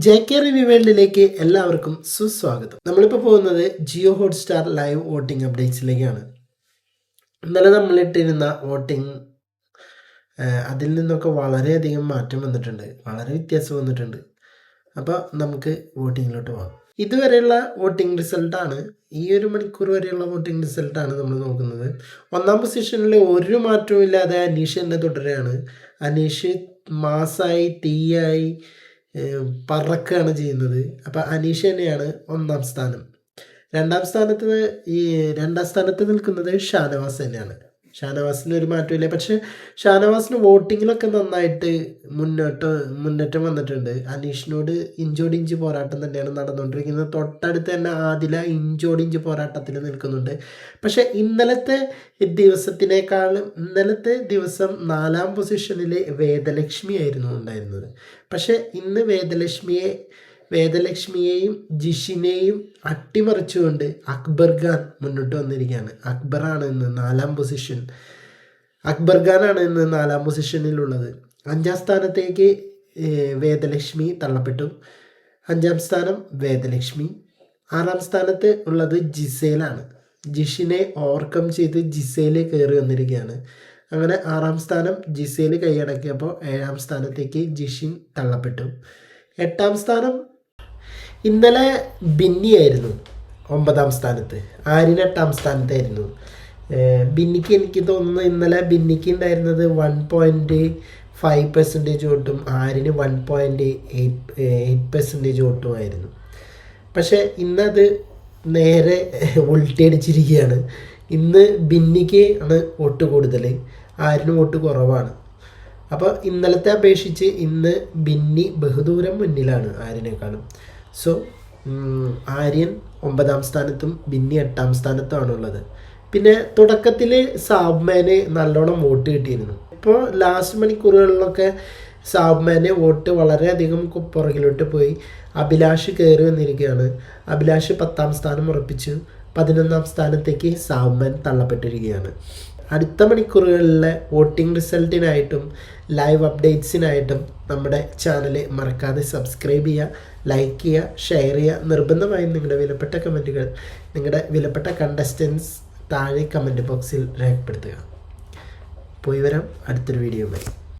JK review വേൾഡിലേക്ക് എല്ലാവർക്കും സുസ്വാഗതം. നമ്മളിപ്പോൾ പോകുന്നത് ജിയോ ഹോട്ട്സ്റ്റാർ ലൈവ് വോട്ടിംഗ് അപ്ഡേറ്റ്സിലേക്കാണ്. ഇന്നലെ നമ്മളിട്ടിരുന്ന വോട്ടിംഗ് അതിൽ നിന്നൊക്കെ വളരെയധികം മാറ്റം വന്നിട്ടുണ്ട്, വളരെ വ്യത്യാസം വന്നിട്ടുണ്ട്. അപ്പോൾ നമുക്ക് വോട്ടിങ്ങിലോട്ട് പോകാം. ഇതുവരെയുള്ള വോട്ടിംഗ് റിസൾട്ടാണ്, ഈ ഒരു മണിക്കൂർ വരെയുള്ള വോട്ടിംഗ് റിസൾട്ടാണ് നമ്മൾ നോക്കുന്നത്. ഒന്നാം പൊസിഷനിൽ ഒരു മാറ്റവും ഇല്ലാതെ അനീഷ് തന്നെ തുടരുകയാണ്. അനീഷ് മാസായി തീയായി പറക്കുകയാണ് ചെയ്യുന്നത്. അപ്പോൾ അനീഷ് തന്നെയാണ് ഒന്നാം സ്ഥാനം. രണ്ടാം സ്ഥാനത്ത് നിൽക്കുന്നത് ഷാനവാസ് തന്നെയാണ്. ഷാനവാസിന് ഒരു മാറ്റമില്ല. പക്ഷേ ഷാനവാസിന് വോട്ടിങ്ങിലൊക്കെ നന്നായിട്ട് മുന്നേറ്റം വന്നിട്ടുണ്ട്. അനീഷിനോട് ഇഞ്ചോടിഞ്ച് പോരാട്ടം തന്നെയാണ് നടന്നുകൊണ്ടിരിക്കുന്നത്. തൊട്ടടുത്ത് തന്നെ ആദില ഇഞ്ചോടിഞ്ച് പോരാട്ടത്തിൽ നിൽക്കുന്നുണ്ട്. പക്ഷേ ഇന്നലത്തെ ദിവസം 4-ാം പൊസിഷനിൽ വേദലക്ഷ്മി ആയിരുന്നു ഉണ്ടായിരുന്നത്. പക്ഷേ ഇന്ന് വേദലക്ഷ്മിയെയും ജിഷിനെയും അട്ടിമറിച്ചുകൊണ്ട് അക്ബർ ഖാൻ മുന്നോട്ട് വന്നിരിക്കുകയാണ്. അക്ബറാണ് ഇന്ന് 4-ാം പൊസിഷൻ. അക്ബർ ഖാനാണ് ഇന്ന് 4-ാം പൊസിഷനിലുള്ളത്. 5-ാം സ്ഥാനത്തേക്ക് വേദലക്ഷ്മി തള്ളപ്പെട്ടു. 5-ാം സ്ഥാനം വേദലക്ഷ്മി. 6-ാം സ്ഥാനത്ത് ഉള്ളത് ജിസേലാണ്. ജിഷിനെ ഓവർകം ചെയ്ത് ജിസേൽ കയറി വന്നിരിക്കുകയാണ്. അങ്ങനെ 6-ാം സ്ഥാനം ജിസേൽ കൈയടക്കിയപ്പോൾ 7-ാം സ്ഥാനത്തേക്ക് ജിഷിൻ തള്ളപ്പെട്ടു. 8-ാം സ്ഥാനം ഇന്നലെ ബിന്നിയായിരുന്നു 9-ാം സ്ഥാനത്ത്. ആര്യൻ 8-ാം സ്ഥാനത്തായിരുന്നു. ബിന്നിക്ക് എനിക്ക് തോന്നുന്നു ഇന്നലെ ബിന്നിക്ക് ഉണ്ടായിരുന്നത് 1.5% വോട്ടും ആര്യന് 1.8% വോട്ടുമായിരുന്നു. പക്ഷേ ഇന്നത് നേരെ ഉൾട്ടിയടിച്ചിരിക്കുകയാണ്. ഇന്ന് ബിന്നിക്ക് ആണ് വോട്ട് കൂടുതൽ, ആര്യന് വോട്ട് കുറവാണ്. അപ്പോൾ ഇന്നലത്തെ അപേക്ഷിച്ച് ഇന്ന് ബിന്നി ബഹുദൂരം മുന്നിലാണ് ആര്യനേക്കാളും. സോ ആര്യൻ 9-ാം സ്ഥാനത്തും ബിന്നി 8-ാം സ്ഥാനത്തുമാണുള്ളത്. പിന്നെ തുടക്കത്തിൽ സാബ്മാന് നല്ലോണം വോട്ട് കിട്ടിയിരുന്നു. ഇപ്പോൾ ലാസ്റ്റ് മണിക്കൂറുകളിലൊക്കെ സാബ്മാന് വോട്ട് വളരെയധികം പുറകിലോട്ട് പോയി. അഭിലാഷ് കയറി വന്നിരിക്കുകയാണ്. അഭിലാഷ് 10-ാം സ്ഥാനം ഉറപ്പിച്ചു. 11-ാം സ്ഥാനത്തേക്ക് സാബ്മാൻ തള്ളപ്പെട്ടിരിക്കുകയാണ്. അടുത്ത മണിക്കൂറുകളിലെ വോട്ടിംഗ് റിസൾട്ടിനായിട്ടും ലൈവ് അപ്ഡേറ്റ്സിനായിട്ടും നമ്മുടെ ചാനൽ മറക്കാതെ സബ്സ്ക്രൈബ് ചെയ്യുക, ലൈക്ക് ചെയ്യുക, ഷെയർ ചെയ്യുക. നിർബന്ധമായും നിങ്ങളുടെ വിലപ്പെട്ട കമൻറ്റുകൾ, നിങ്ങളുടെ വിലപ്പെട്ട കണ്ടസ്റ്റൻസ് താഴെ കമൻറ്റ് ബോക്സിൽ രേഖപ്പെടുത്തുക. പോയി വരാം അടുത്തൊരു വീഡിയോയുമായി.